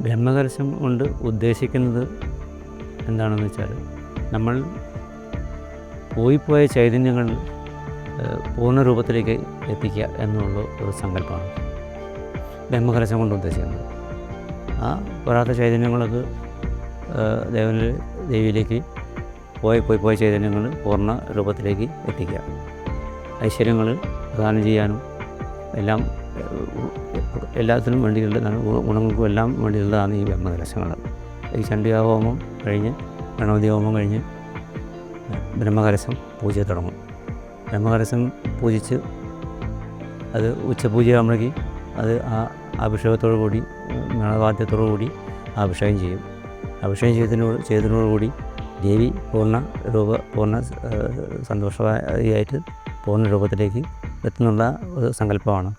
ബ്രഹ്മകലശം കൊണ്ട് ഉദ്ദേശിക്കുന്നത് എന്താണെന്ന് വെച്ചാൽ, നമ്മൾ പോയ ചൈതന്യങ്ങൾ പൂർണ്ണ രൂപത്തിലേക്ക് എത്തിക്കുക എന്നുള്ള ഒരു സങ്കല്പമാണ് ബ്രഹ്മകലശം കൊണ്ട് ഉദ്ദേശിക്കുന്നത്. ആ വരാത്ത ചൈതന്യങ്ങളൊക്കെ ദേവിയിലേക്ക് പോയ ചൈതന്യങ്ങൾ പൂർണ്ണ രൂപത്തിലേക്ക് എത്തിക്കുക, ഐശ്വര്യങ്ങൾ പ്രദാനം ചെയ്യാനും എല്ലാത്തിനും വേണ്ടിയുള്ളതാണ്, ഗുണങ്ങൾക്കും എല്ലാം വേണ്ടിയുള്ളതാണ് ഈ ബ്രഹ്മകലശങ്ങൾ. ഈ ചണ്ഡികാഹോമം കഴിഞ്ഞ് ഗണപതി ഹോമം കഴിഞ്ഞ് ബ്രഹ്മകലശം പൂജ തുടങ്ങും. ബ്രഹ്മകലശം പൂജിച്ച് അത് ഉച്ചപൂജയാകുമ്പോഴേക്ക് അത് ആ അഭിഷേകത്തോടു കൂടി, മേളവാദ്യത്തോടു കൂടി അഭിഷേകം ചെയ്യും. അഭിഷേകം ചെയ്തതിനോടുകൂടി ദേവി പൂർണ്ണ സന്തോഷമായിട്ട് പൂർണ്ണ രൂപത്തിലേക്ക് എത്തുന്നുള്ള ഒരു സങ്കല്പമാണ്